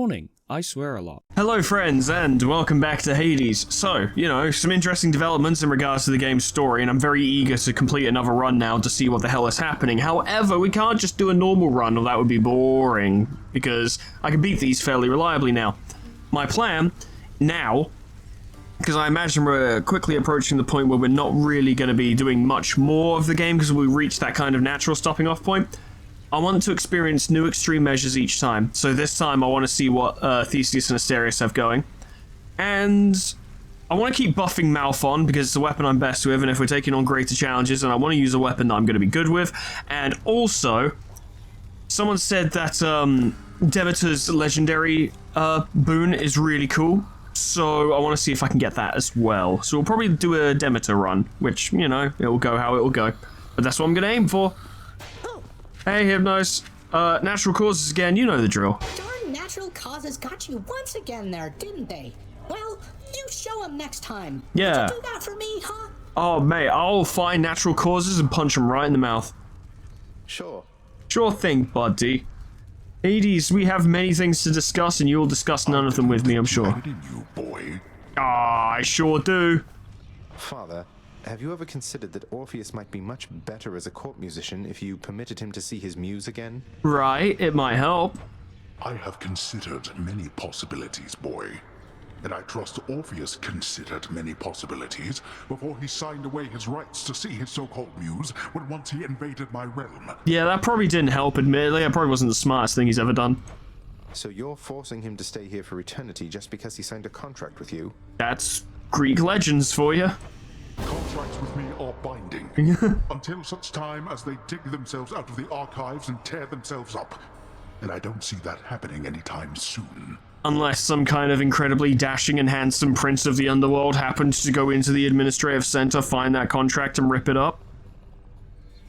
yawning. I swear a lot. Hello friends, and welcome back to Hades. So, some interesting developments in regards to the game's story, and I'm very eager to complete another run now to see what the hell is happening. However, we can't just do a normal run, or that would be boring, because I can beat these fairly reliably now. My plan, now, because I imagine we're quickly approaching the point where we're not really going to be doing much more of the game, because we reach that kind of natural stopping off point. I want to experience new extreme measures each time. So this time I want to see what Theseus and Asterius have going. And I want to keep buffing Mouth on because it's a weapon I'm best with, and if we're taking on greater challenges, and I want to use a weapon that I'm going to be good with. And also, someone said that Demeter's legendary boon is really cool. So I want to see if I can get that as well. So we'll probably do a Demeter run, which, it'll go how it'll go. But that's what I'm going to aim for. Hey, Hypnos. Natural causes again, you know the drill. Darn natural causes got you once again there, didn't they? Well, you show them next time. Yeah. Would you do that for me, huh? Oh, mate, I'll find natural causes and punch them right in the mouth. Sure. Sure thing, buddy. Hades, we have many things to discuss, and you'll discuss none of them with me, I'm sure. You, boy. Ah, I sure do. Father, have you ever considered that Orpheus might be much better as a court musician if you permitted him to see his muse again? Right, it might help. I have considered many possibilities, boy. And I trust Orpheus considered many possibilities before he signed away his rights to see his so-called muse when once he invaded my realm. Yeah, that probably didn't help, admittedly. That probably wasn't the smartest thing he's ever done. So you're forcing him to stay here for eternity just because he signed a contract with you? That's Greek legends for you. Contracts with me are binding, until such time as they dig themselves out of the archives and tear themselves up. And I don't see that happening anytime soon. Unless some kind of incredibly dashing and handsome prince of the underworld happens to go into the administrative center, find that contract, and rip it up.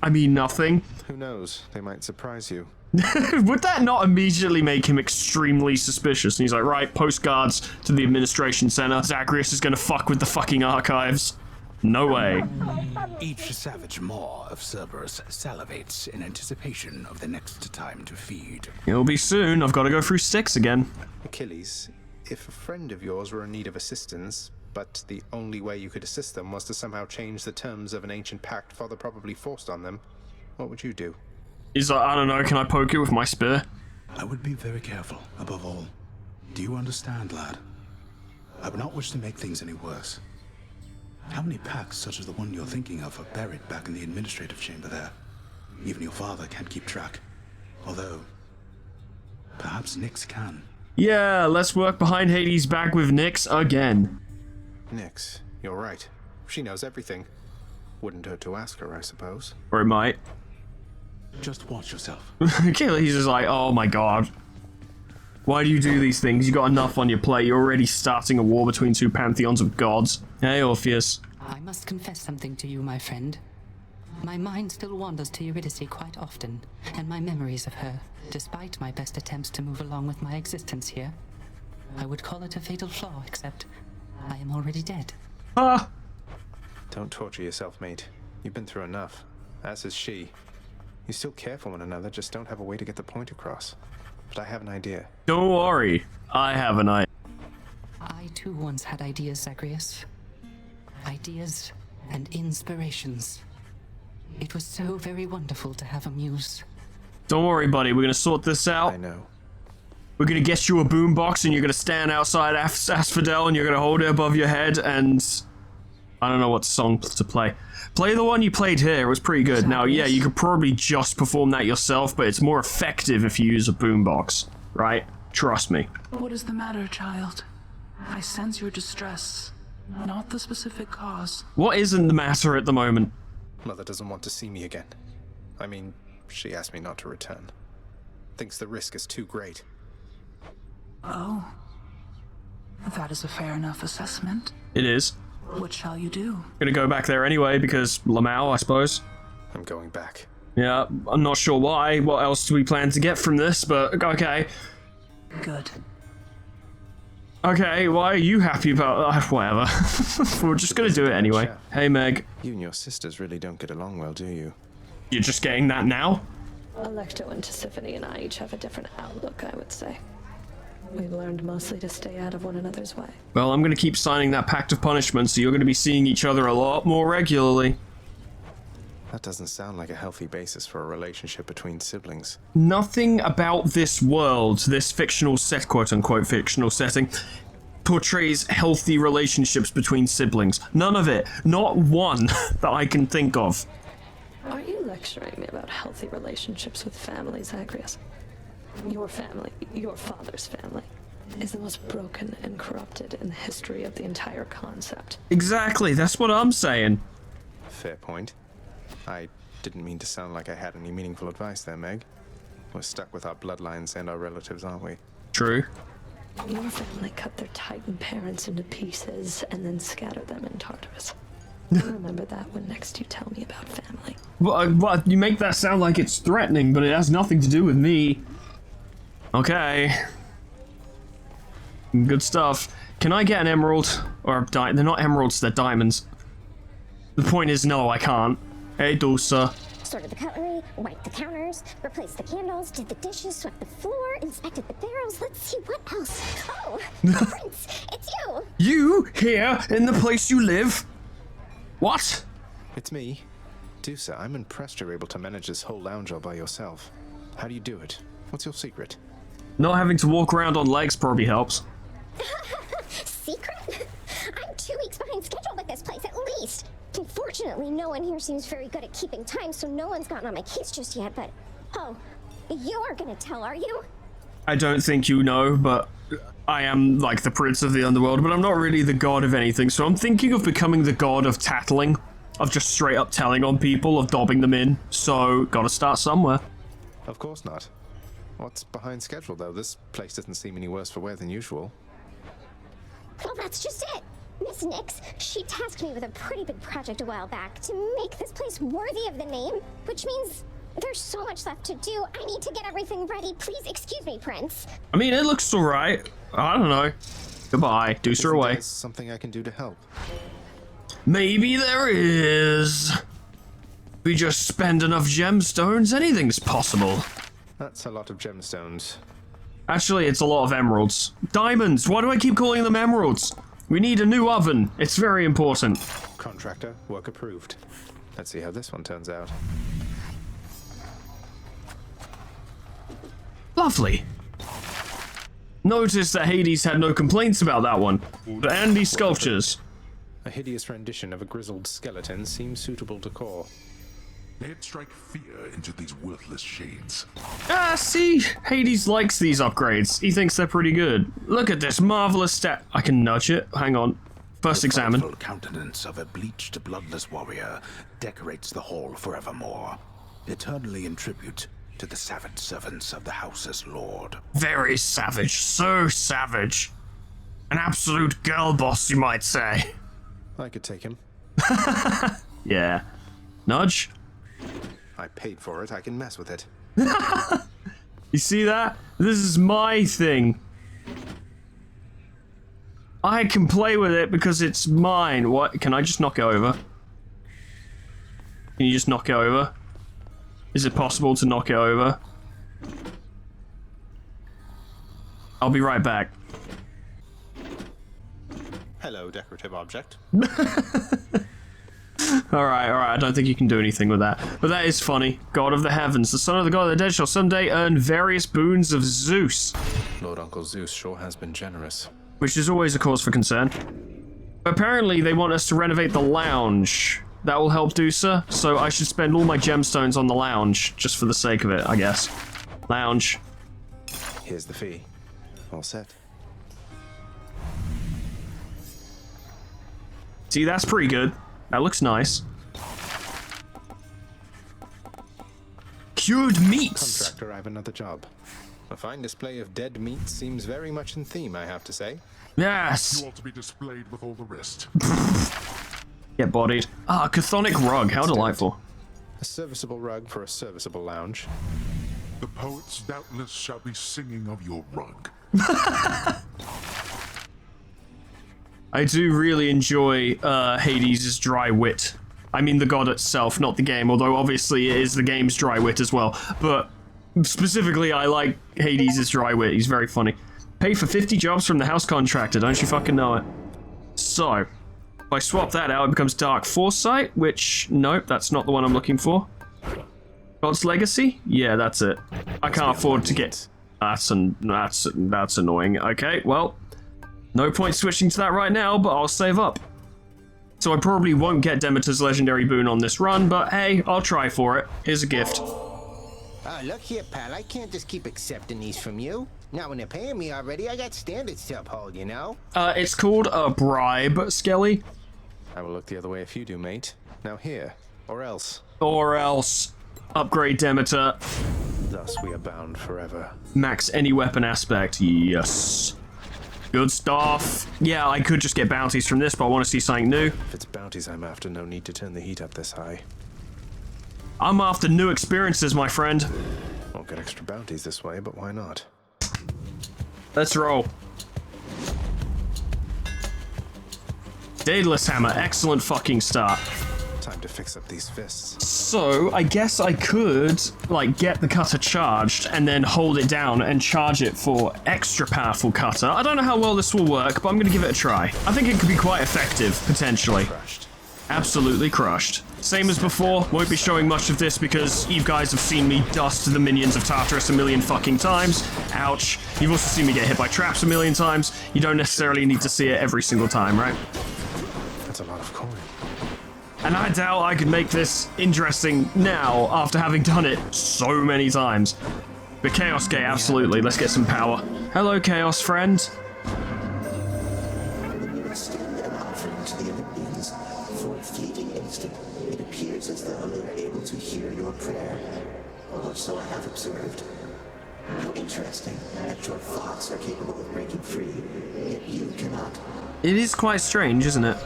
I mean, nothing. Who knows? They might surprise you. Would that not immediately make him extremely suspicious? And he's like, right, postcards to the administration center. Zagreus is gonna fuck with the fucking archives. No way. Each savage maw of Cerberus salivates in anticipation of the next time to feed. It'll be soon. I've got to go through Styx again. Achilles, if a friend of yours were in need of assistance, but the only way you could assist them was to somehow change the terms of an ancient pact Father probably forced on them, what would you do? He's like, I don't know, can I poke it with my spear? I would be very careful, above all. Do you understand, lad? I would not wish to make things any worse. How many pacts such as the one you're thinking of are buried back in the administrative chamber there? Even your father can't keep track. Although, perhaps Nyx can. Yeah, let's work behind Hades' back with Nyx again. Nyx, you're right. She knows everything. Wouldn't hurt to ask her, I suppose. Or it might. Just watch yourself. Achilles is like, oh my god. Why do you do these things? You got enough on your plate. You're already starting a war between two pantheons of gods. Hey, Orpheus. I must confess something to you, my friend. My mind still wanders to Eurydice quite often, and my memories of her, despite my best attempts to move along with my existence here. I would call it a fatal flaw, except I am already dead. Ah! Don't torture yourself, mate. You've been through enough. As has she. You still care for one another, just don't have a way to get the point across. But I have an idea. Don't worry. I have an idea. I too once had ideas, Zagreus. Ideas and inspirations. It was so very wonderful to have a muse. Don't worry, buddy. We're gonna sort this out. I know. We're gonna get you a boombox, and you're gonna stand outside Asphodel, and you're gonna hold it above your head, and I don't know what song to play. Play the one you played here. It was pretty good. Now, yeah, you could probably just perform that yourself, but it's more effective if you use a boombox, right? Trust me. What is the matter, child? I sense your distress, not the specific cause. What isn't the matter at the moment? Mother doesn't want to see me again. I mean, she asked me not to return. Thinks the risk is too great. Oh. That is a fair enough assessment. It is. What shall you do? Gonna go back there anyway, because Lamau, I suppose. I'm going back. Yeah, I'm not sure why. What else do we plan to get from this, but okay. Good. Okay, why are you happy about whatever. We're just gonna do it anyway. Hey, Meg. You and your sisters really don't get along well, do you? You're just getting that now? Alecto and Tisiphone and I each have a different outlook, I would say. We've learned mostly to stay out of one another's way. Well, I'm going to keep signing that Pact of Punishment, so you're going to be seeing each other a lot more regularly. That doesn't sound like a healthy basis for a relationship between siblings. Nothing about this world, this fictional set, quote-unquote fictional setting, portrays healthy relationships between siblings. None of it. Not one that I can think of. Are you lecturing me about healthy relationships with family, Zagreus? Your family, your father's family, is the most broken and corrupted in the history of the entire concept. Exactly, that's what I'm saying. Fair point. I didn't mean to sound like I had any meaningful advice there, Meg. We're stuck with our bloodlines and our relatives, aren't we? True. Your family cut their Titan parents into pieces and then scattered them in Tartarus. Remember that when next you tell me about family. Well, you make that sound like it's threatening, but it has nothing to do with me. Okay. Good stuff. Can I get an emerald? Or they're not emeralds, they're diamonds. The point is, no, I can't. Hey, Dulce. Sorted the cutlery, wiped the counters, replaced the candles, did the dishes, swept the floor, inspected the barrels. Let's see what else. Oh, Prince, it's you! You here in the place you live? What? It's me. Dusa, I'm impressed you're able to manage this whole lounge all by yourself. How do you do it? What's your secret? Not having to walk around on legs probably helps. Secret? I'm 2 weeks behind schedule with this place, at least. Unfortunately, no one here seems very good at keeping time, so no one's gotten on my case just yet, but... Oh, you are gonna tell, are you? I don't think you know, but I am like the prince of the underworld, but I'm not really the god of anything, so I'm thinking of becoming the god of tattling, of just straight up telling on people, of dobbing them in, so gotta start somewhere. Of course not. What's behind schedule, though? This place doesn't seem any worse for wear than usual. Well, that's just it. Miss Nix, she tasked me with a pretty big project a while back to make this place worthy of the name, which means there's so much left to do. I need to get everything ready. Please excuse me, Prince. I mean, it looks alright. I don't know. Goodbye. Deuce her away. There's something I can do to help. Maybe there is. We just spend enough gemstones, anything's possible. That's a lot of gemstones. Actually, it's a lot of emeralds. Diamonds! Why do I keep calling them emeralds? We need a new oven. It's very important. Contractor, work approved. Let's see how this one turns out. Lovely. Notice that Hades had no complaints about that one. And these sculptures. A hideous rendition of a grizzled skeleton seems suitable to core. May it strike fear into these worthless shades. Ah, see? Hades likes these upgrades. He thinks they're pretty good. Look at this marvelous stat. I can nudge it. Hang on. First examine. The countenance of a bleached, bloodless warrior decorates the hall forevermore, eternally in tribute to the savage servants of the house's lord. Very savage. So savage. An absolute girl boss, you might say. I could take him. Yeah. Nudge? I paid for it, I can mess with it. You see that? This is my thing. I can play with it because it's mine. What? Can I just knock it over? Can you just knock it over? Is it possible to knock it over? I'll be right back. Hello, decorative object. Alright, I don't think you can do anything with that. But that is funny. God of the heavens, the son of the god of the dead shall someday earn various boons of Zeus. Lord Uncle Zeus sure has been generous. Which is always a cause for concern. Apparently, they want us to renovate the lounge. That will help Dusa, so I should spend all my gemstones on the lounge, just for the sake of it, I guess. Lounge. Here's the fee. All set. See, that's pretty good. That looks nice. Cured meats! Contractor, I have another job. A fine display of dead meat seems very much in theme, I have to say. Yes! You ought to be displayed with all the rest. Get bodied. Ah, chthonic rug, how delightful. A serviceable rug for a serviceable lounge. The poets doubtless shall be singing of your rug. I do really enjoy Hades' dry wit. I mean the god itself, not the game, although obviously it is the game's dry wit as well. But specifically, I like Hades' dry wit. He's very funny. Pay for 50 jobs from the house contractor, don't you fucking know it? So, if I swap that out, it becomes Dark Foresight, which, nope, that's not the one I'm looking for. God's Legacy? Yeah, that's it. I can't afford to get... That's annoying. Okay, well, no point switching to that right now, but I'll save up. So I probably won't get Demeter's legendary boon on this run, but hey, I'll try for it. Here's a gift. Oh, look here, pal. I can't just keep accepting these from you. Not when they're paying me already. I got standards to uphold, you know? It's called a bribe, Skelly. I will look the other way if you do, mate. Now here, or else. Or else. Upgrade Demeter. Thus we are bound forever. Max any weapon aspect. Yes. Good stuff. Yeah, I could just get bounties from this, but I want to see something new. If it's bounties I'm after, no need to turn the heat up this high. I'm after new experiences, my friend. Won't get extra bounties this way, but why not? Let's roll. Daedalus Hammer, excellent fucking start. Time to fix up these fists. So, I guess I could, like, get the cutter charged and then hold it down and charge it for extra powerful cutter. I don't know how well this will work, but I'm gonna give it a try. I think it could be quite effective, potentially. Crushed. Absolutely crushed. Same as before, won't be showing much of this because you guys have seen me dust the minions of Tartarus a million fucking times. Ouch. You've also seen me get hit by traps a million times. You don't necessarily need to see it every single time, right? That's a lot of coin. And I doubt I could make this interesting now after having done it so many times. But Chaos Gate, absolutely. Let's get some power. Hello, Chaos friend. For a fleeting instant, it appears as though they are able to hear your prayer. Or so I have observed. How interesting that your thoughts are capable of breaking free, yet you cannot. It is quite strange, isn't it?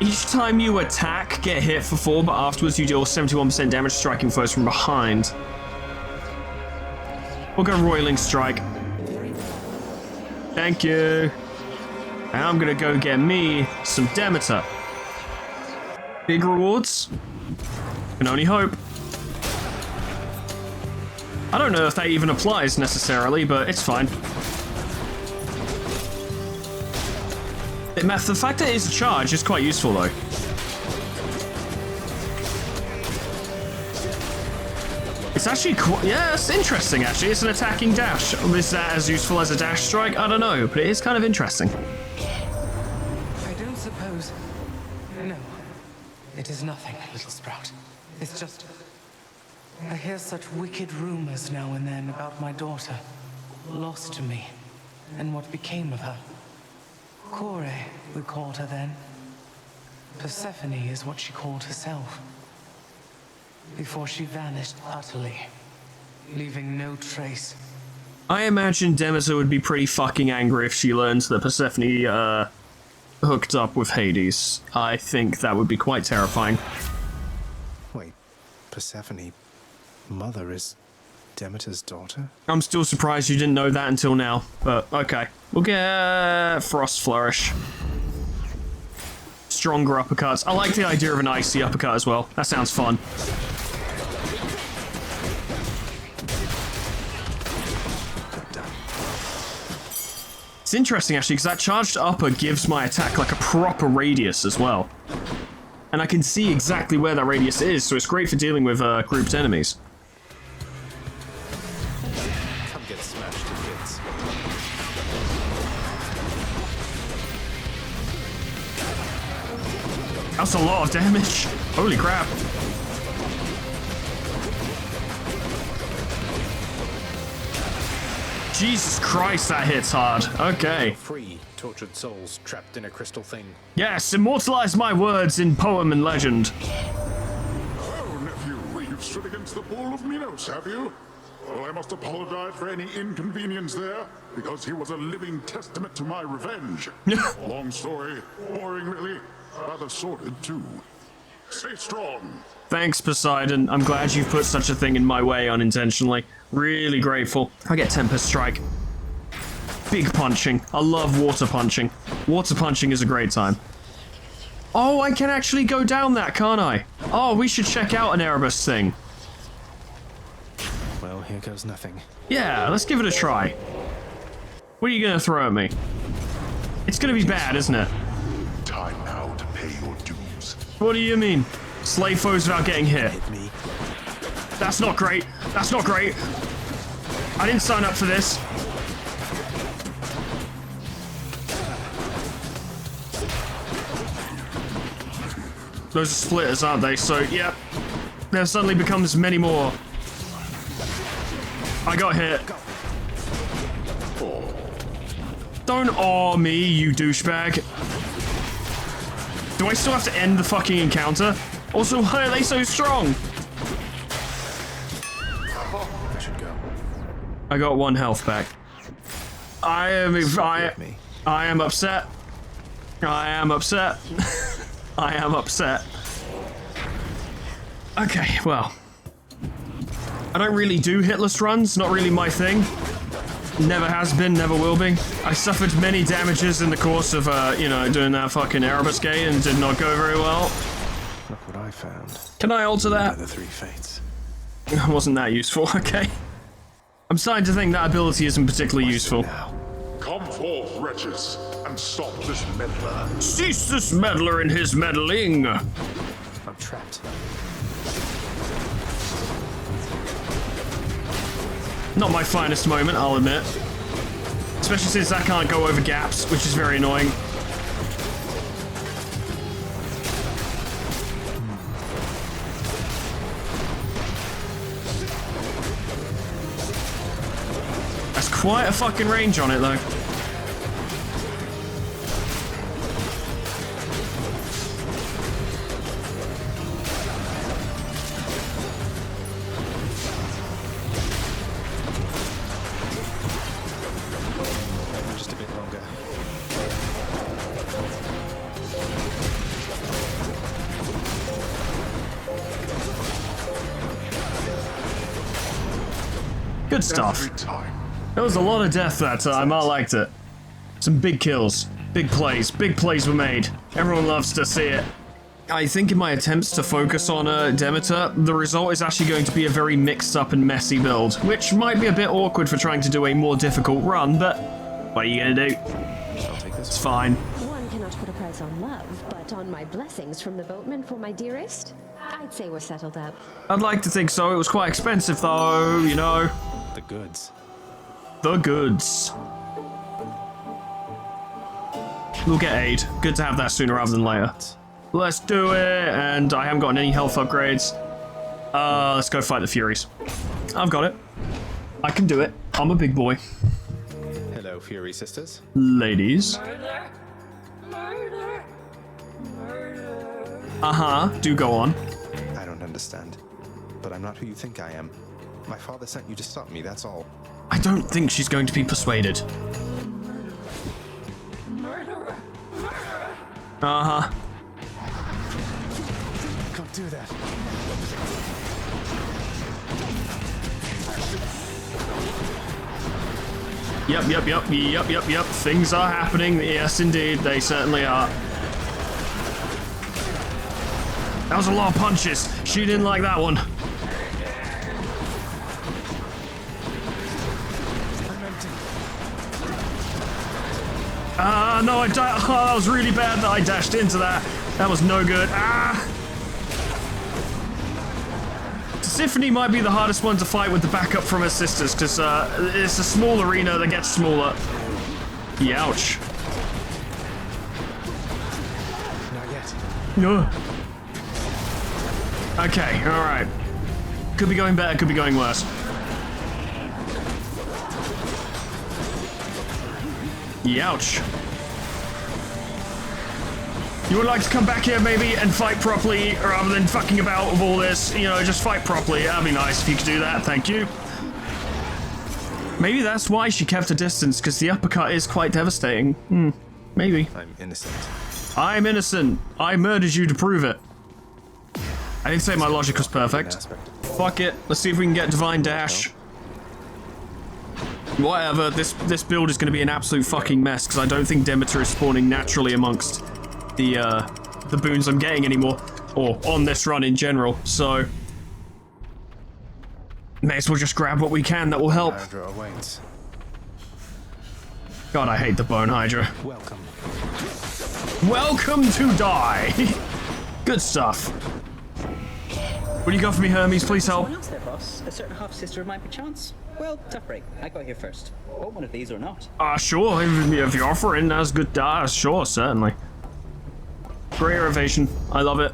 Each time you attack, get hit for 4, but afterwards you deal 71% damage striking foes from behind. We'll go Roiling Strike. Thank you. And I'm gonna go get me some Demeter. Big rewards. Can only hope. I don't know if that even applies necessarily, but it's fine. The fact that it's a charge is quite useful, though. It's actually quite... Yeah, it's interesting, actually. It's an attacking dash. Is that as useful as a dash strike? I don't know, but it is kind of interesting. I don't suppose... No. It is nothing, little sprout. It's just... I hear such wicked rumors now and then about my daughter. Lost to me. And what became of her. Kore, we called her then. Persephone is what she called herself. Before she vanished utterly, leaving no trace. I imagine Demeter would be pretty fucking angry if she learns that Persephone, hooked up with Hades. I think that would be quite terrifying. Wait, Persephone, mother is Demeter's daughter? I'm still surprised you didn't know that until now, but okay. We'll get Frost Flourish. Stronger uppercuts. I like the idea of an icy uppercut as well. That sounds fun. It's interesting actually, because that charged upper gives my attack like a proper radius as well. And I can see exactly where that radius is, so it's great for dealing with grouped enemies. Come get smashed to bits. That's a lot of damage. Holy crap. Jesus Christ, that hits hard. Okay. Free, tortured souls trapped in a crystal thing. Yes, immortalize my words in poem and legend. Oh, nephew, you've stood against the bull of Minos, have you? Well, I must apologize for any inconvenience there, because he was a living testament to my revenge. Long story, boring really, rather sordid too. Stay strong. Thanks, Poseidon. I'm glad you've put such a thing in my way unintentionally. Really grateful. I get Tempest Strike. Big punching. I love water punching. Water punching is a great time. Oh, I can actually go down that, can't I? Oh, we should check out an Erebus thing. Well, here goes nothing. Yeah, let's give it a try. What are you gonna throw at me? It's gonna be bad, isn't it? Time now to pay your dues. What do you mean? Slay foes without getting hit. Hit me. That's not great. That's not great. I didn't sign up for this. Those are splitters, aren't they? So, yeah. There suddenly becomes many more. I got hit. Don't awe me, you douchebag. Do I still have to end the fucking encounter? Also, why are they so strong? I should go. I got 1 health back. I am upset. I am upset. I am upset. Okay, well. I don't really do hitless runs, not really my thing. Never has been, never will be. I suffered many damages in the course of, you know, doing that fucking aerobuscade and did not go very well. Look what I found. Can I alter that? The 3 fates. Wasn't that useful, okay. I'm starting to think that ability isn't particularly useful. Come forth, wretches, and stop this meddler. Cease this meddler and his meddling! I'm trapped. Not my finest moment, I'll admit. Especially since I can't go over gaps, which is very annoying. That's quite a fucking range on it, though. Just a bit longer. Good stuff. There was a lot of death that time, I liked it. Some big kills, big plays were made. Everyone loves to see it. I think in my attempts to focus on Demeter, the result is actually going to be a very mixed up and messy build, which might be a bit awkward for trying to do a more difficult run, but what are you gonna do? It's fine. One cannot put a price on love, but on my blessings from the boatman for my dearest, I'd say we're settled up. I'd like to think so. It was quite expensive though, you know. The goods. The goods. We'll get aid. Good to have that sooner rather than later. Let's do it, and I haven't gotten any health upgrades. Let's go fight the Furies. I've got it. I can do it. I'm a big boy. Hello, Fury sisters. Ladies. Murder. Murder. Murder. Uh-huh. Do go on. I don't understand, but I'm not who you think I am. My father sent you to stop me, that's all. I don't think she's going to be persuaded. Murderer. Murderer. Uh-huh. Can't do that. Yep. Things are happening. Yes, indeed. They certainly are. That was a lot of punches. She didn't like that one. No, oh, that was really bad that I dashed into that. That was no good. Symphony might be the hardest one to fight with the backup from her sisters, because it's a small arena that gets smaller. Youch. Not yet. No. Okay, alright. Could be going better, could be going worse. Youch. You would like to come back here, maybe, and fight properly, rather than fucking about with all this. You know, just fight properly. That'd be nice if you could do that. Thank you. Maybe that's why she kept a distance, because the uppercut is quite devastating. Maybe. I'm innocent. I'm innocent. I murdered you to prove it. I didn't say my logic was perfect. Fuck it. Let's see if we can get Divine Dash. Whatever. This build is going to be an absolute fucking mess, because I don't think Demeter is spawning naturally amongst the boons I'm getting anymore, or on this run in general, so May as well just grab what we can that will help. Hydra awaits. God, I hate the Bone Hydra. Welcome. Welcome to die! Good stuff. What do you got for me, Hermes? Please help. Someone else there, boss. A certain half-sister of mine, perchance? Well, tough break. I got here first. Want one of these or not? Sure. If you're offering, that's good. Sure, certainly. Great evasion. I love it.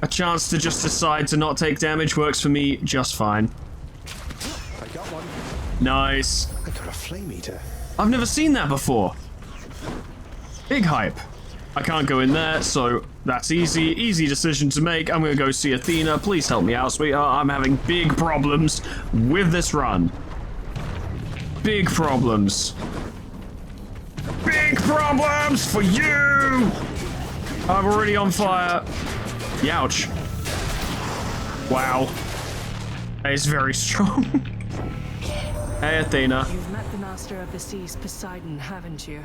A chance to just decide to not take damage works for me just fine. I got one. Nice. I got a flame eater. I've never seen that before. Big hype. I can't go in there, so that's easy. Easy decision to make. I'm gonna go see Athena. Please help me out, sweetheart. I'm having big problems with this run. Big problems. Big problems for you! I'm already on fire. Youch. Wow. That is very strong. Hey, Athena. You've met the master of the seas, Poseidon, haven't you?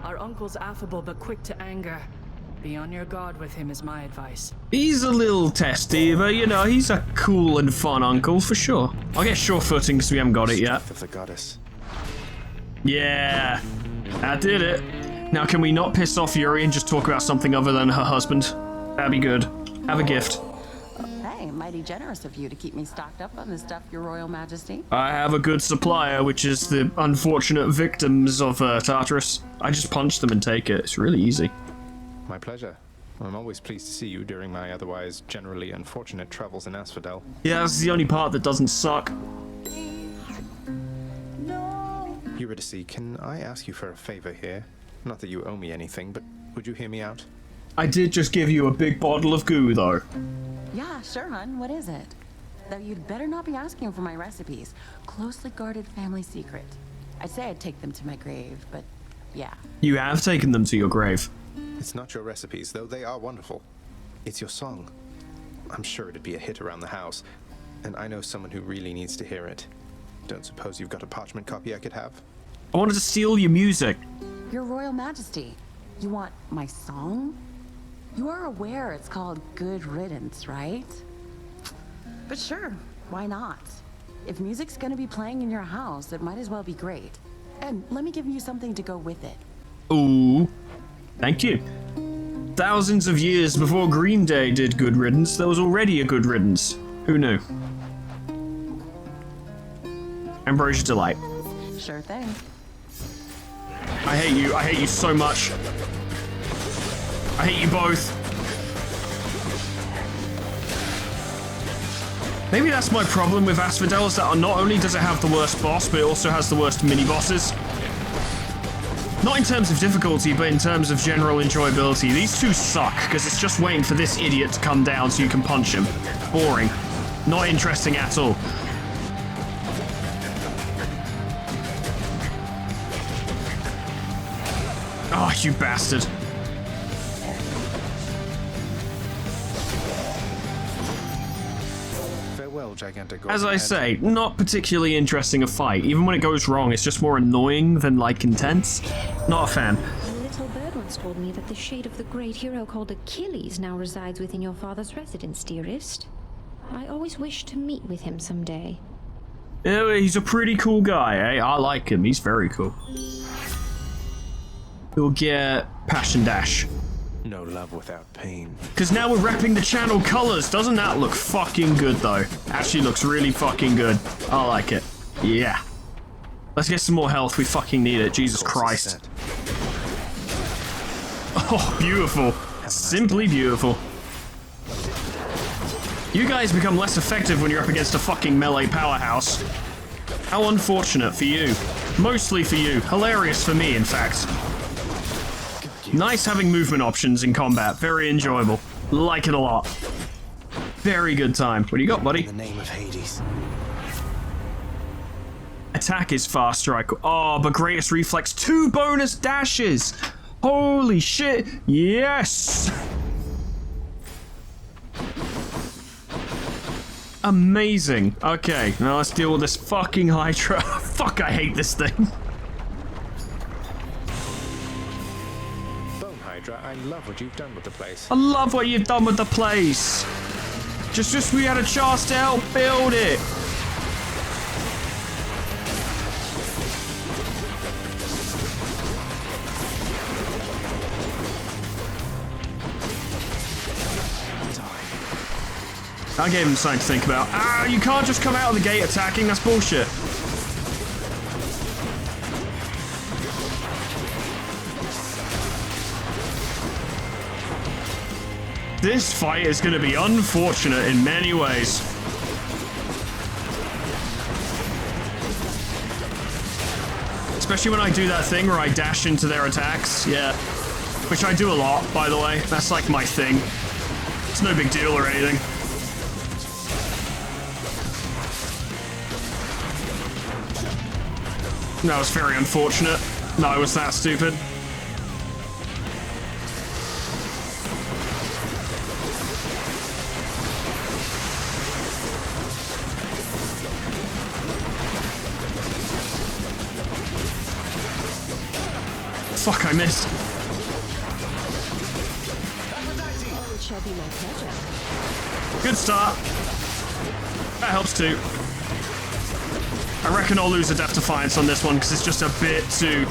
Our uncle's affable but quick to anger. Be on your guard with him is my advice. He's a little testy, but you know, he's a cool and fun uncle for sure. I'll get sure footing because we haven't got it yet. Of the goddess. Yeah, I did it. Now can we not piss off Yuri and just talk about something other than her husband? That'd be good. Have a gift. Hey, mighty generous of you to keep me stocked up on this stuff, Your Royal Majesty. I have a good supplier, which is the unfortunate victims of Tartarus. I just punch them and take it. It's really easy. My pleasure. I'm always pleased to see you during my otherwise generally unfortunate travels in Asphodel. Yeah, that's the only part that doesn't suck. Eurydice, can I ask you for a favor here? Not that you owe me anything, but would you hear me out? I did just give you a big bottle of goo, though. Yeah, sure, hon. What is it? Though you'd better not be asking for my recipes. Closely guarded family secret. I'd say I'd take them to my grave, but yeah. You have taken them to your grave. It's not your recipes, though they are wonderful. It's your song. I'm sure it'd be a hit around the house, and I know someone who really needs to hear it. Don't suppose you've got a parchment copy I could have? I wanted to steal your music. Your Royal Majesty, you want my song? You are aware it's called Good Riddance, right? But sure, why not? If music's gonna be playing in your house, it might as well be great. And let me give you something to go with it. Ooh. Thank you. Thousands of years before Green Day did Good Riddance, there was already a Good Riddance. Who knew? Ambrosia Delight. Sure thing. I hate you. I hate you so much. I hate you both. Maybe that's my problem with Asphodel, is that not only does it have the worst boss, but it also has the worst mini-bosses. Not in terms of difficulty, but in terms of general enjoyability. These two suck, because it's just waiting for this idiot to come down so you can punch him. Boring. Not interesting at all. Oh, you bastard. Farewell, gigantic. As I say, not particularly interesting a fight. Even when it goes wrong, it's just more annoying than, like, intense. Not a fan. A little bird once told me that the shade of the great hero called Achilles now resides within your father's residence, dearest. I always wished to meet with him someday. Yeah, he's a pretty cool guy, eh? I like him. He's very cool. We'll get Passion Dash. No love without pain. Because now we're repping the channel colors. Doesn't that look fucking good, though? Actually looks really fucking good. I like it. Yeah. Let's get some more health. We fucking need it. Jesus Christ. Oh, beautiful. Simply beautiful. You guys become less effective when you're up against a fucking melee powerhouse. How unfortunate for you. Mostly for you. Hilarious for me, in fact. Nice having movement options in combat. Very enjoyable. Like it a lot. Very good time. What do you got, buddy? In the name of Hades. Attack is fast strike. Oh, but greatest reflex. 2 bonus dashes. Holy shit. Yes. Amazing. Okay, now let's deal with this fucking Hydra. Fuck, I hate this thing. I love what you've done with the place. I love what you've done with the place. Just we had a chance to help build it. I gave him something to think about. Ah, you can't just come out of the gate attacking. That's bullshit. This fight is going to be unfortunate in many ways. Especially when I do that thing where I dash into their attacks. Yeah. Which I do a lot, by the way. That's like my thing. It's no big deal or anything. That was very unfortunate. No, I was that stupid. Fuck, I missed. It shall be my pleasure. Good start. That helps too. I reckon I'll lose a Death Defiance on this one because it's just a bit too...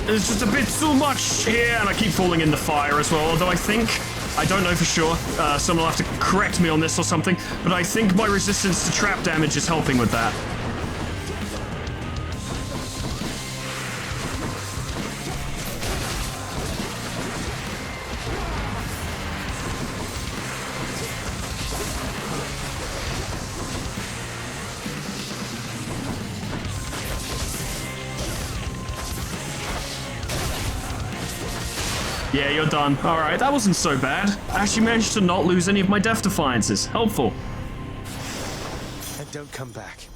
There's just a bit too much here, and I keep falling in the fire as well, although I think... I don't know for sure. Someone will have to correct me on this or something, but I think my resistance to trap damage is helping with that. Yeah, you're done. Alright, that wasn't so bad. I actually managed to not lose any of my Death Defiances. Helpful. And don't come back.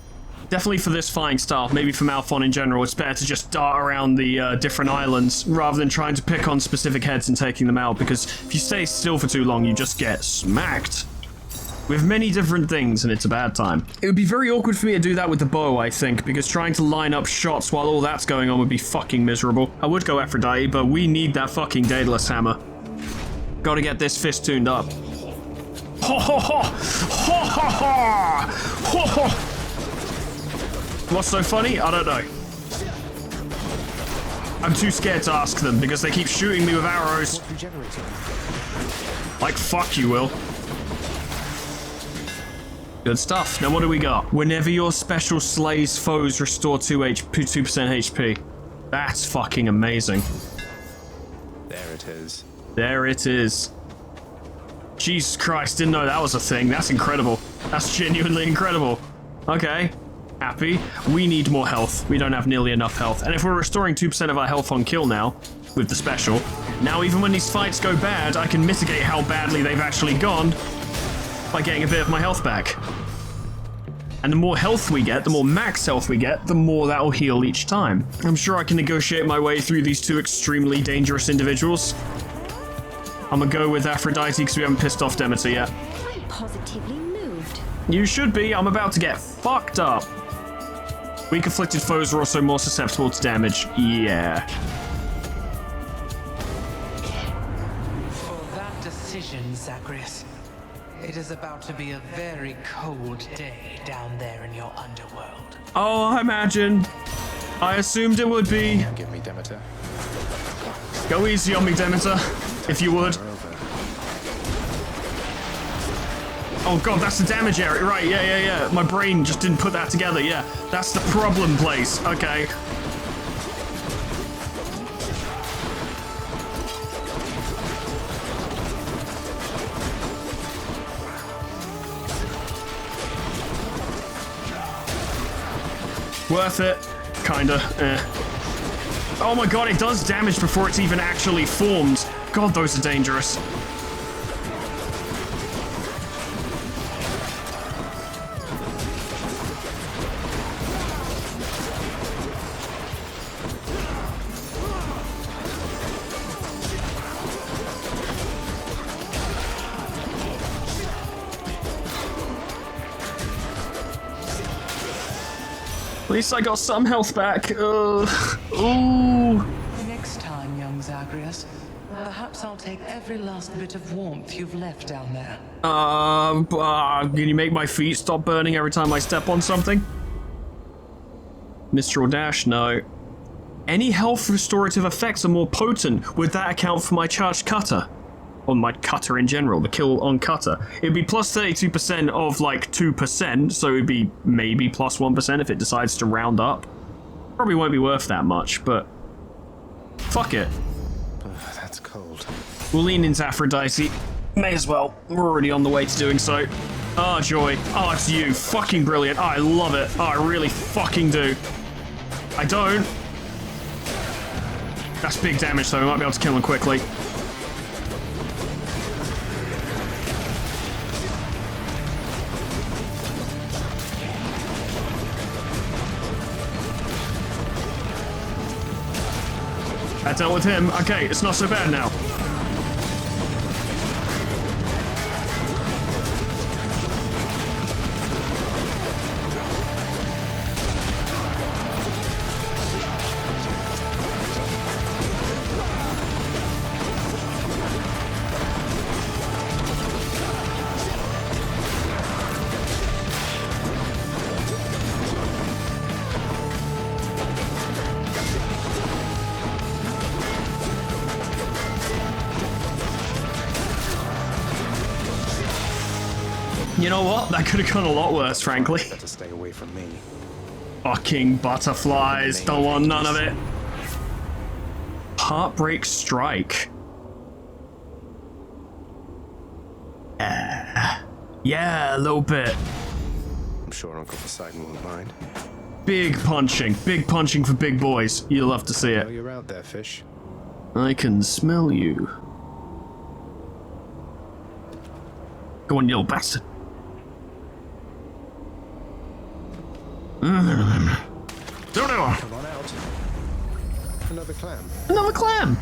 Definitely for this fighting style, maybe for Malphon in general, it's better to just dart around the different islands rather than trying to pick on specific heads and taking them out, because if you stay still for too long, you just get smacked. With many different things, and it's a bad time. It would be very awkward for me to do that with the bow, I think, because trying to line up shots while all that's going on would be fucking miserable. I would go Aphrodite, but we need that fucking Daedalus hammer. Gotta get this fist tuned up. Ho ho ho! Ho ho ho! Ho ho! What's so funny? I don't know. I'm too scared to ask them, because they keep shooting me with arrows. Like, fuck you, Will. Good stuff. Now what do we got? Whenever your special slays foes, restore 2% HP. That's fucking amazing. There it is. There it is. Jesus Christ, didn't know that was a thing. That's incredible. That's genuinely incredible. Okay. Happy. We need more health. We don't have nearly enough health. And if we're restoring 2% of our health on kill now, with the special, now even when these fights go bad, I can mitigate how badly they've actually gone by getting a bit of my health back. And the more health we get, the more max health we get, the more that'll heal each time. I'm sure I can negotiate my way through these two extremely dangerous individuals. I'm gonna go with Aphrodite because we haven't pissed off Demeter yet. I'm positively moved. You should be. I'm about to get fucked up. Weak afflicted foes are also more susceptible to damage. Yeah. For that decision, Zagreus, it is about to be a very cold day down there in your underworld. Oh, I imagine. I assumed it would be. Give me Demeter. Go easy on me, Demeter, if you would. Oh god, that's the damage area. Right, yeah. My brain just didn't put that together. Yeah, that's the problem place. Okay. Worth it. Kinda. Oh my god, it does damage before it's even actually formed. God, those are dangerous. At least I got some health back. Ooh. Next time, young Zagreus, Perhaps I'll take every last bit of warmth you've left down there. Can you make my feet stop burning every time I step on something? Mistral Dash, no. Any health restorative effects are more potent. Would that account for my charged cutter? Or my cutter in general, the kill on cutter. It'd be plus 32% of like 2%, so it'd be maybe plus 1% if it decides to round up. Probably won't be worth that much, but fuck it. That's cold. We'll lean into Aphrodite. May as well. We're already on the way to doing so. Ah, Joy. Oh, it's you. Fucking brilliant. Oh, I love it. Oh, I really fucking do. I don't. That's big damage, so we might be able to kill him quickly. I dealt with him. Okay, it's not so bad now. You know what? That could have gone a lot worse, frankly. Better stay away from me. Fucking butterflies. Don't want none of it. Heartbreak Strike. Yeah, a little bit. I'm sure Uncle Poseidon won't mind. Big punching for big boys. You'll love to see it. Oh, you're out there, fish. I can smell you. Go on, you little bastard. Come on out. Another clam. Another clam!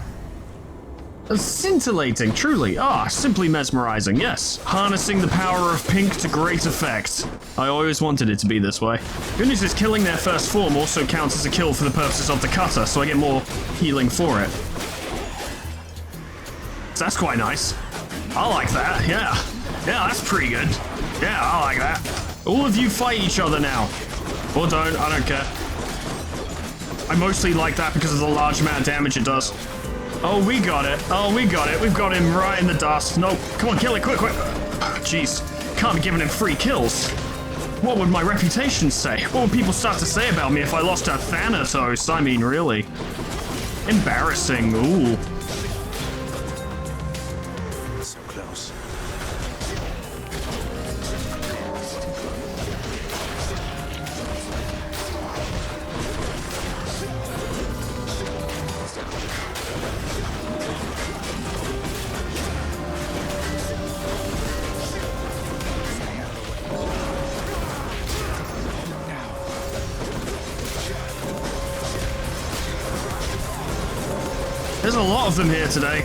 Scintillating, truly. Ah, simply mesmerizing, yes. Harnessing the power of pink to great effect. I always wanted it to be this way. Good news is killing their first form also counts as a kill for the purposes of the cutter, so I get more healing for it. So that's quite nice. I like that, yeah. Yeah, that's pretty good. Yeah, I like that. All of you fight each other now. Or don't, I don't care. I mostly like that because of the large amount of damage it does. Oh, we got it. Oh, we got it. We've got him right in the dust. No, come on, kill it, quick, quick. Jeez, can't be giving him free kills. What would my reputation say? What would people start to say about me if I lost to Thanatos? I mean, really. Embarrassing, ooh. So close. There's a lot of them here today.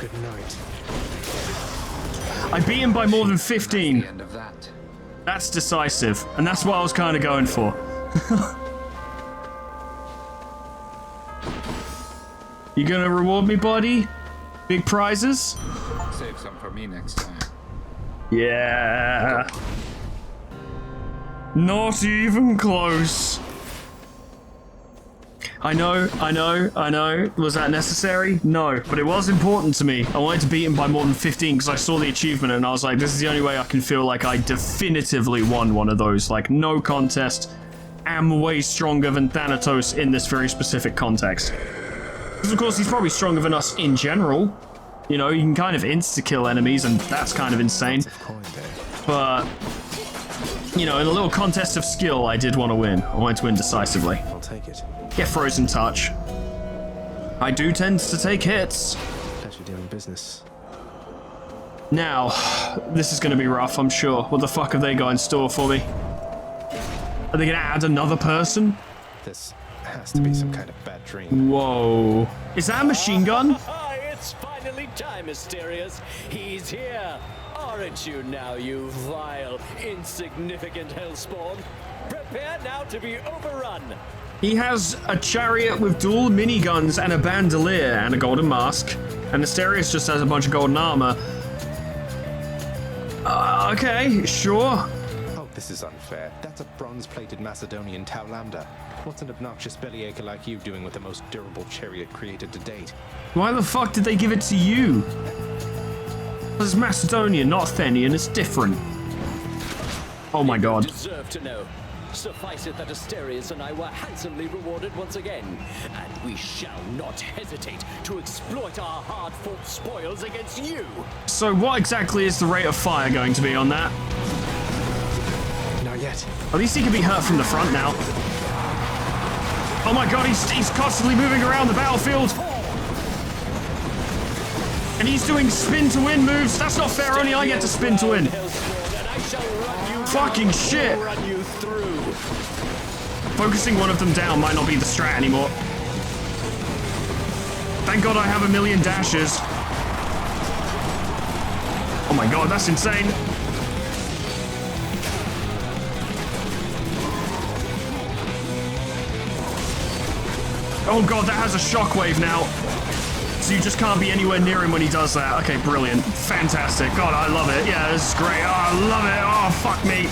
Good night. I beat him by more than 15. That's decisive, and that's what I was kind of going for. You gonna reward me, buddy? Big prizes? Save some for me next time. Yeah. Not even close. I know. Was that necessary? No, but it was important to me. I wanted to beat him by more than 15 because I saw the achievement and I was like, this is the only way I can feel like I definitively won one of those. Like, no contest. Am way stronger than Thanatos in this very specific context. Because, of course, he's probably stronger than us in general. You know, you can kind of insta-kill enemies, and that's kind of insane. But, you know, in a little contest of skill, I did want to win. I wanted to win decisively. I'll take it. Get Frozen Touch. I do tend to take hits. Pleasure doing business. Now, this is going to be rough, I'm sure. What the fuck have they got in store for me? Are they going to add another person? This has to be some kind of bad dream. Whoa. Is that a machine gun? It's finally time, Mysterious. He's here. Aren't you now, you vile, insignificant hellspawn? Prepare now to be overrun! He has a chariot with dual miniguns and a bandolier and a golden mask. And Asterius just has a bunch of golden armor. Okay, sure. Oh, this is unfair. That's a bronze-plated Macedonian Tau Lambda. What's an obnoxious bellyacre like you doing with the most durable chariot created to date? Why the fuck did they give it to you? This is Macedonian, not Athenian. It's different. Oh my god. You deserve to know. Suffice it that Asterius and I were handsomely rewarded once again, and we shall not hesitate to exploit our hard-fought spoils against you. So what exactly is the rate of fire going to be on that? Not yet. At least he can be hurt from the front now. Oh my god, he's constantly moving around the battlefield. And he's doing spin to win moves. That's not fair, only I get to spin to win. Fucking shit. Focusing one of them down might not be the strat anymore. Thank god I have a million dashes. Oh my god, that's insane. Oh god, that has a shockwave now. So you just can't be anywhere near him when he does that. Okay, brilliant. Fantastic. God, I love it. Yeah, this is great. Oh, I love it. Oh, fuck me.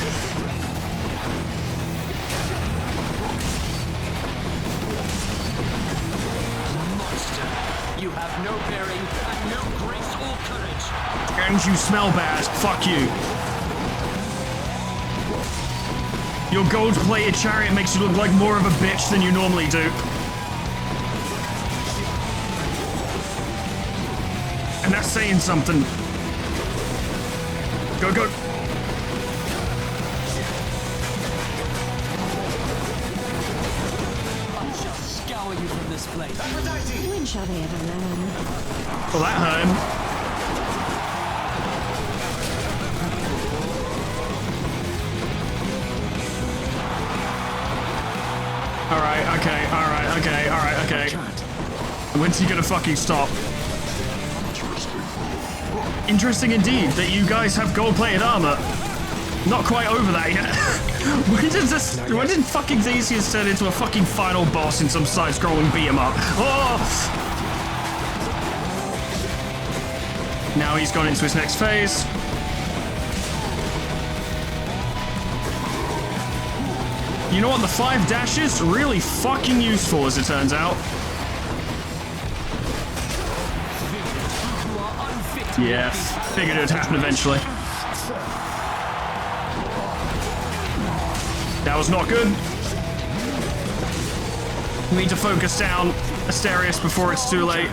You have no bearing and no grace or courage. And you smell bad. Fuck you. Your gold-plated chariot makes you look like more of a bitch than you normally do. And that's saying something. Go, go. I shall scour you from this place. When shall they ever learn? Well, that hurt him. Alright, okay, alright, okay, alright, okay. When's he gonna fucking stop? Interesting indeed that you guys have gold-plated armor. Not quite over that yet. When did fucking Theseus turn into a fucking final boss in some side-scrolling beat-em-up? Oh! Now he's gone into his next phase. You know what? The 5 dashes really fucking useful, as it turns out. Yeah, figured it would happen eventually. That was not good. We need to focus down Asterius before it's too late.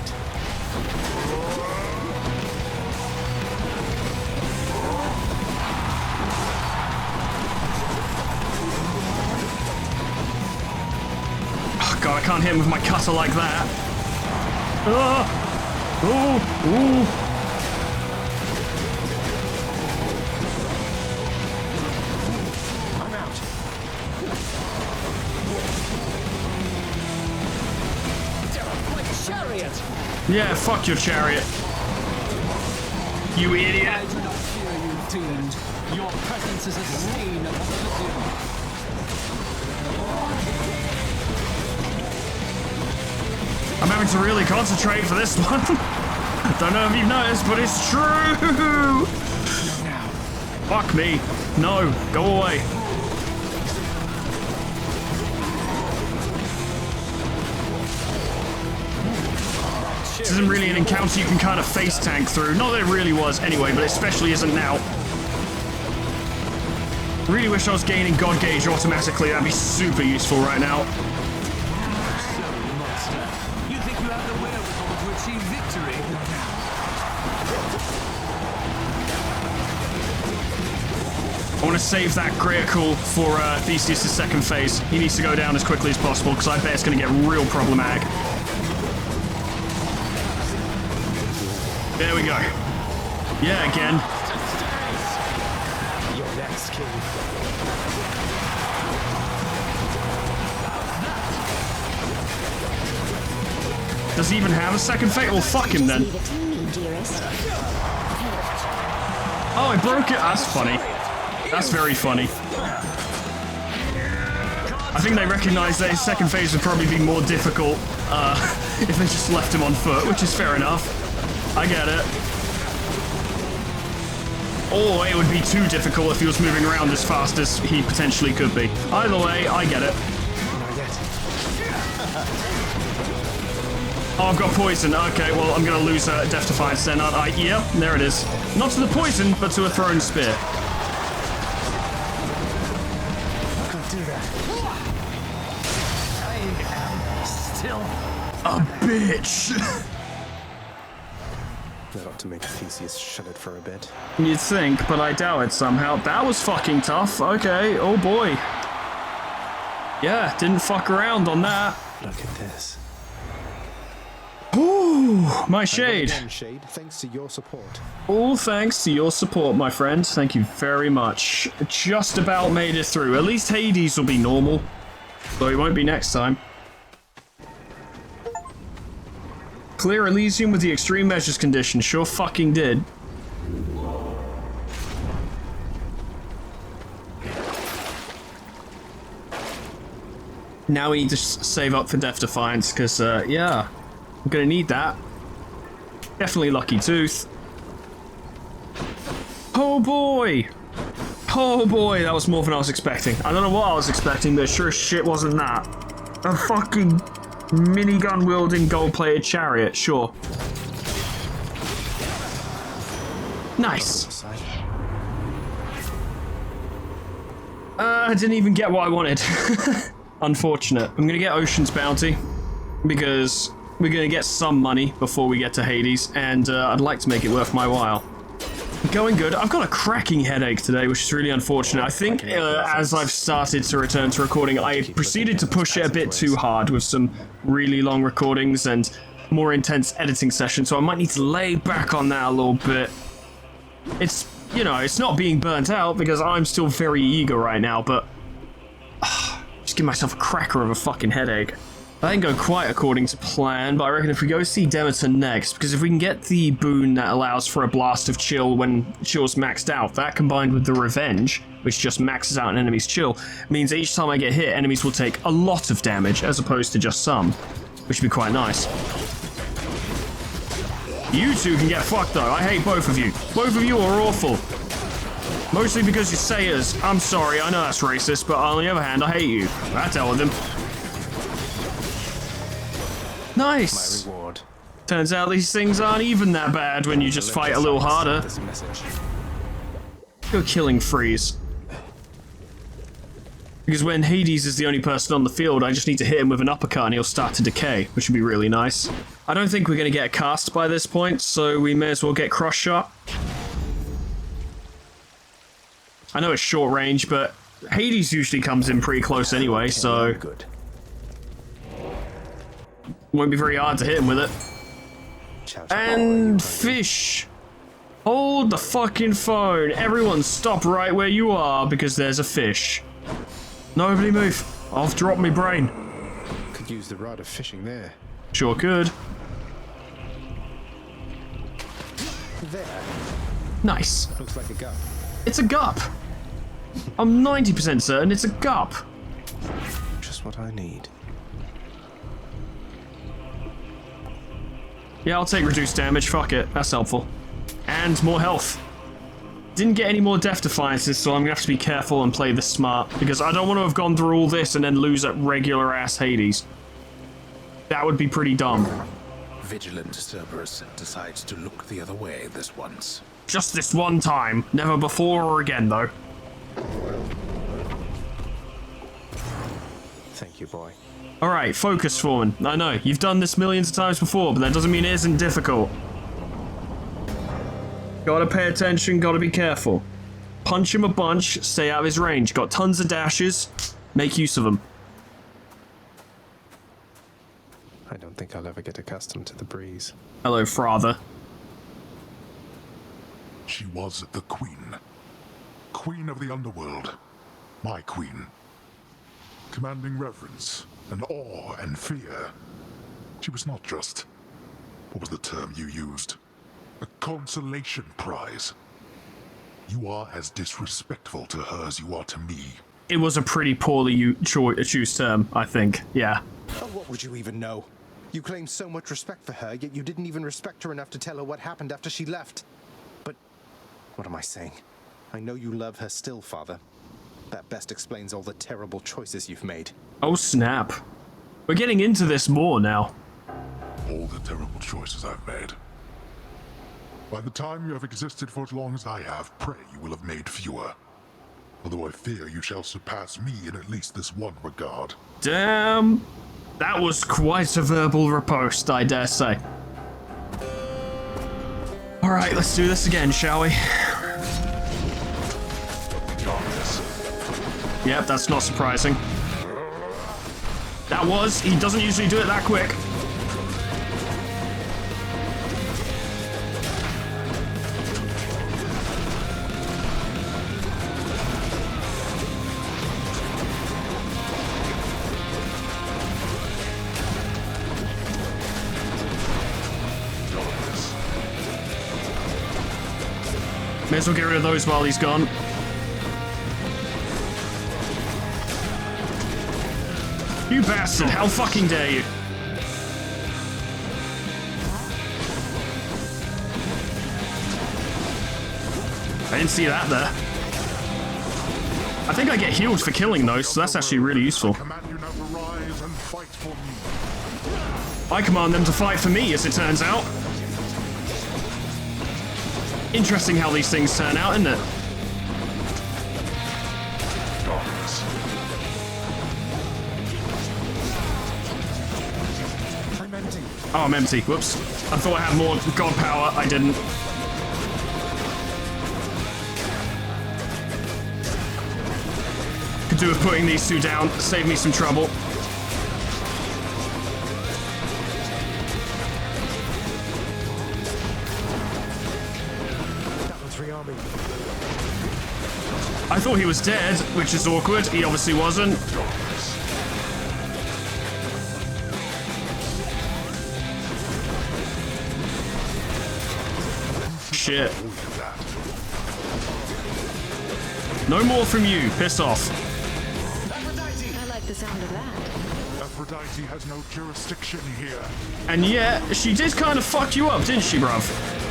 Oh god, I can't hit him with my cutter like that. Ooh. Yeah, fuck your chariot. You idiot. I do not fear you, fiend. Your presence is a stain upon the lagoon. I'm having to really concentrate for this one. Don't know if you've noticed, but it's true. Fuck me. No, go away. This isn't really an encounter you can kind of face tank through. Not that it really was anyway, but it especially isn't now. Really wish I was gaining God Gauge automatically. That'd be super useful right now. You think you have the wherewithal to achieve victory? I want to save that critical for Theseus' second phase. He needs to go down as quickly as possible because I bet it's going to get real problematic. There we go. Yeah, again. Your next king. Does he even have a second phase? Well, fuck him then. Oh, I broke it. That's funny. That's very funny. I think they recognise that his second phase would probably be more difficult if they just left him on foot, which is fair enough. I get it. Or it would be too difficult if he was moving around as fast as he potentially could be. Either way, I get it. Oh, I've got poison. Okay, well, I'm going to lose Death Defiance then, aren't I? Yeah, there it is. Not to the poison, but to a thrown spear. A bitch! That ought to make Theseus shut it for a bit. You'd think, but I doubt it somehow. That was fucking tough. Okay, oh boy. Yeah, didn't fuck around on that. Look at this. Ooh, my shade. Again, Shade, thanks to your support. All thanks to your support, my friend. Thank you very much. Just about made it through. At least Hades will be normal. Though he won't be next time. Clear Elysium with the extreme measures condition. Sure fucking did. Now we need to save up for Death Defiance, because, yeah. I'm gonna need that. Definitely Lucky Tooth. Oh boy! Oh boy, that was more than I was expecting. I don't know what I was expecting, but sure as shit wasn't that. A fucking minigun wielding gold-plated chariot, sure. Nice. I didn't even get what I wanted. Unfortunate. I'm gonna get Ocean's Bounty because we're gonna get some money before we get to Hades, and I'd like to make it worth my while. Going good. I've got a cracking headache today, which is really unfortunate. I think as I've started to return to recording, I proceeded to push it a bit too hard with some really long recordings and more intense editing sessions, so I might need to lay back on that a little bit. It's, you know, it's not being burnt out because I'm still very eager right now, but just give myself a cracker of a fucking headache. That didn't go quite according to plan, but I reckon if we go see Demeter next, because if we can get the boon that allows for a blast of chill when chill's maxed out, that combined with the revenge, which just maxes out an enemy's chill, means that each time I get hit, enemies will take a lot of damage as opposed to just some, which would be quite nice. You two can get fucked though, I hate both of you. Both of you are awful. Mostly because you're sayers. I'm sorry, I know that's racist, but on the other hand, I hate you. I dealt with them. Nice. My reward. Turns out these things aren't even that bad when you just fight a little harder. Go killing freeze. Because when Hades is the only person on the field, I just need to hit him with an uppercut and he'll start to decay, which would be really nice. I don't think we're going to get a cast by this point, so we may as well get cross shot. I know it's short range, but Hades usually comes in pretty close anyway, so won't be very hard to hit him with it. And fish. Hold the fucking phone. Everyone stop right where you are because there's a fish. Nobody move. I'll drop my brain. Could use the rod of fishing there. Sure could. There. Nice. Looks like a gup. It's a gup. I'm 90% certain it's a gup. Just what I need. Yeah, I'll take reduced damage. Fuck it. That's helpful. And more health. Didn't get any more Death Defiances, so I'm gonna have to be careful and play this smart, because I don't want to have gone through all this and then lose at regular ass Hades. That would be pretty dumb. Vigilant Cerberus decides to look the other way this once. Just this one time. Never before or again, though. Thank you, boy. Alright, focus, Foreman. I know, you've done this millions of times before, but that doesn't mean it isn't difficult. Gotta pay attention, gotta be careful. Punch him a bunch, stay out of his range. Got tons of dashes, make use of them. I don't think I'll ever get accustomed to the breeze. Hello, father. She was the queen. Queen of the underworld. My queen. Commanding reverence and awe and fear. She was not just, what was the term you used? A consolation prize. You are as disrespectful to her as you are to me. It was a pretty poorly choose term, I think. Yeah. Oh, what would you even know? You claim so much respect for her, yet you didn't even respect her enough to tell her what happened after she left. But what am I saying? I know you love her still, Father. That best explains all the terrible choices you've made. Oh, snap. We're getting into this more now. All the terrible choices I've made. By the time you have existed for as long as I have, pray you will have made fewer. Although I fear you shall surpass me in at least this one regard. Damn. That was quite a verbal riposte, I dare say. Alright, let's do this again, shall we? Yep, that's not surprising. He doesn't usually do it that quick. May as well get rid of those while he's gone. You bastard, how fucking dare you? I didn't see that there. I think I get healed for killing those, so that's actually really useful. I command them to fight for me, as it turns out. Interesting how these things turn out, isn't it? Oh, I'm empty. Whoops. I thought I had more god power. I didn't. Could do with putting these two down. Save me some trouble. I thought he was dead, which is awkward. He obviously wasn't. Shit. No more from you. Piss off. I like the sound of that. Aphrodite has no jurisdiction here. And yet, she did kind of fuck you up, didn't she, bruv?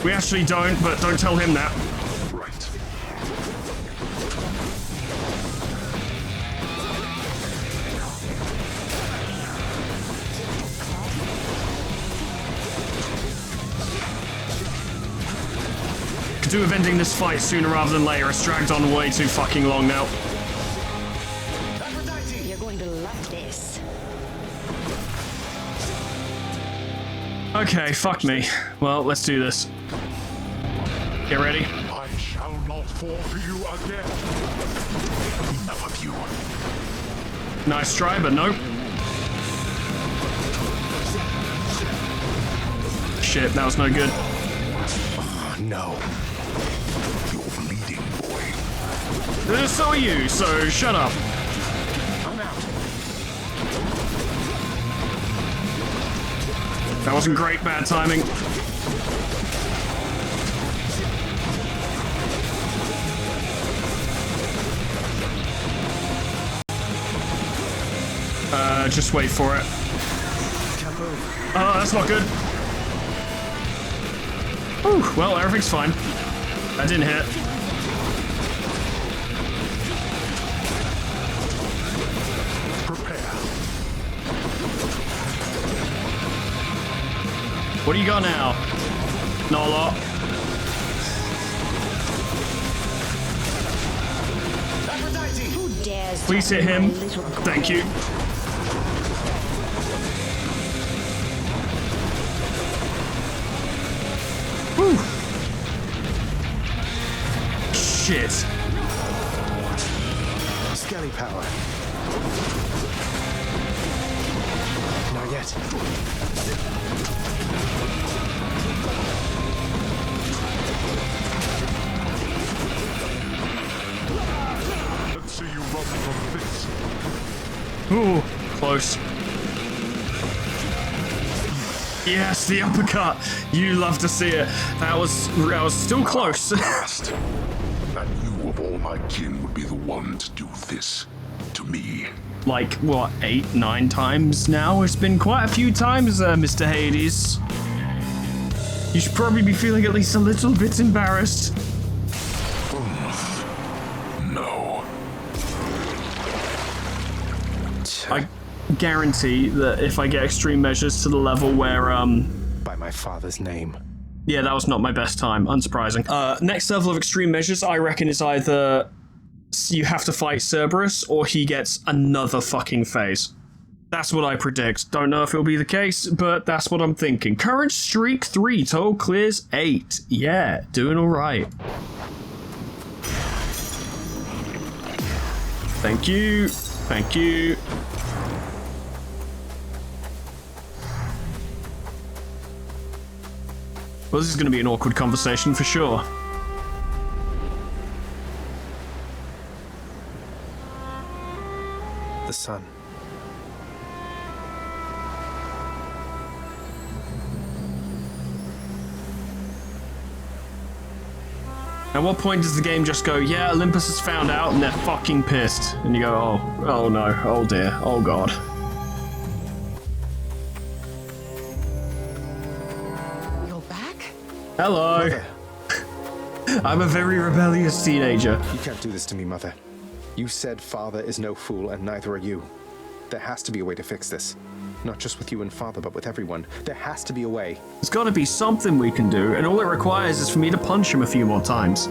We actually don't, but don't tell him that. Right. Could do with ending this fight sooner rather than later. It's dragged on way too fucking long now. You're going to love this. Okay, fuck me. Well, let's do this. Get ready. I shall not fall for you again. Enough of you. Nice try, but nope. Shit, that was no good. Oh, no. You're bleeding, boy. So are you, so shut up. I'm out. That wasn't great, bad timing. Just wait for it. Can't move. Oh, that's not good. Ooh, well, everything's fine. That didn't hit. Prepare. What do you got now? Not a lot. Who dares? Please hit him. Thank you. Whew. Shit. Skelly power. it. Let's see you run from this. Ooh, close. Yes, the uppercut. You love to see it. That was still close. That you of all my kin would be the one to do this to me. Like, what, 8, 9 times now? It's been quite a few times, Mr. Hades. You should probably be feeling at least a little bit embarrassed. No. I guarantee that if I get extreme measures to the level where, By my father's name. Yeah, that was not my best time, unsurprising. Next level of extreme measures, I reckon, is either you have to fight Cerberus or he gets another fucking phase. That's what I predict. Don't know if it'll be the case, but that's what I'm thinking. Current streak 3, total clears 8. Yeah, doing alright. Thank you. Thank you. Well, this is going to be an awkward conversation for sure. The sun. At what point does the game just go, yeah, Olympus has found out and they're fucking pissed? And you go, oh no, oh dear, oh god. You're back? Hello. Mother. I'm a very rebellious teenager. You can't do this to me, Mother. You said Father is no fool, and neither are you. There has to be a way to fix this. Not just with you and Father, but with everyone. There has to be a way. There's got to be something we can do, and all it requires is for me to punch him a few more times.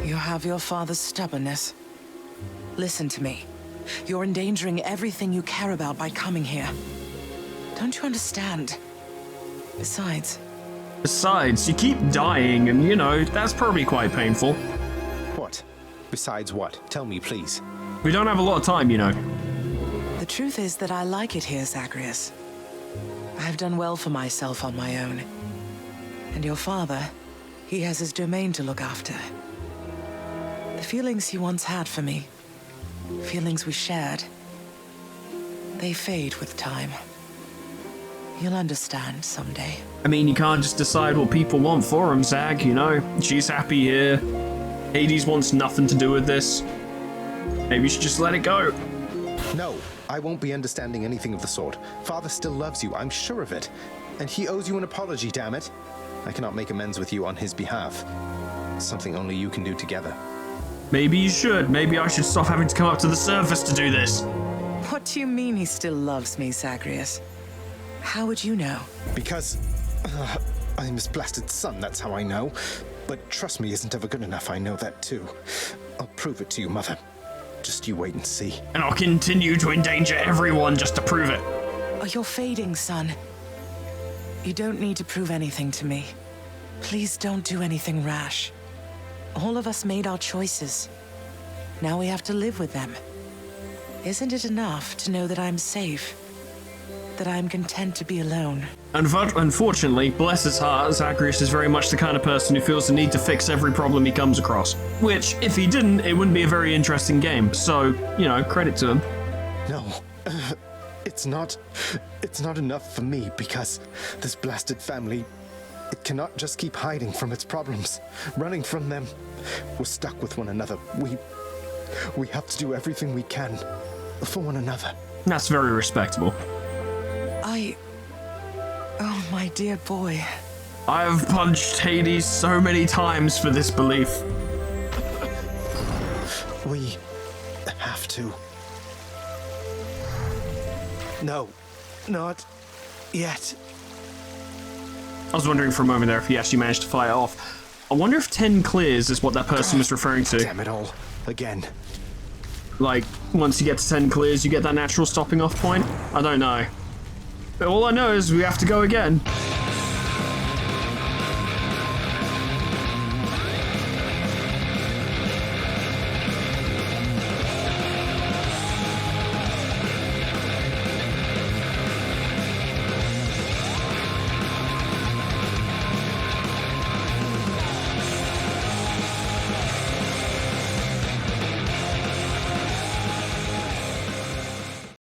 You have your father's stubbornness. Listen to me. You're endangering everything you care about by coming here. Don't you understand? Besides, you keep dying, and you know, that's probably quite painful. What? Besides what? Tell me, please. We don't have a lot of time, you know. the truth is that I like it here, Zagreus. I've done well for myself on my own. And your father, he has his domain to look after. The feelings he once had for me, feelings we shared, they fade with time. You'll understand someday. I mean, you can't just decide what people want for him, Zag, you know? She's happy here. Hades wants nothing to do with this. Maybe you should just let it go. No, I won't be understanding anything of the sort. Father still loves you, I'm sure of it. And he owes you an apology, damn it. I cannot make amends with you on his behalf. Something only you can do together. Maybe you should. Maybe I should stop having to come up to the surface to do this. What do you mean he still loves me, Zagreus? How would you know? Because I'm his blasted son, that's how I know. But trust me isn't ever good enough, I know that too. I'll prove it to you, Mother. Just you wait and see. And I'll continue to endanger everyone just to prove it. Oh, you're fading, son. You don't need to prove anything to me. Please don't do anything rash. All of us made our choices. Now we have to live with them. Isn't it enough to know that I'm safe? That I'm content to be alone? Unfortunately, bless his heart, Zagreus is very much the kind of person who feels the need to fix every problem he comes across. Which, if he didn't, it wouldn't be a very interesting game. So, you know, credit to him. No, it's not enough for me because this blasted family, it cannot just keep hiding from its problems, running from them. We're stuck with one another. We have to do everything we can for one another. That's very respectable. Oh, my dear boy. I've punched Hades so many times for this belief. We have to. No, not yet. I was wondering for a moment there if he actually managed to fight it off. I wonder if 10 clears is what that person was referring to. Damn it all. Again. Like, once you get to 10 clears, you get that natural stopping off point? I don't know. But all I know is we have to go again.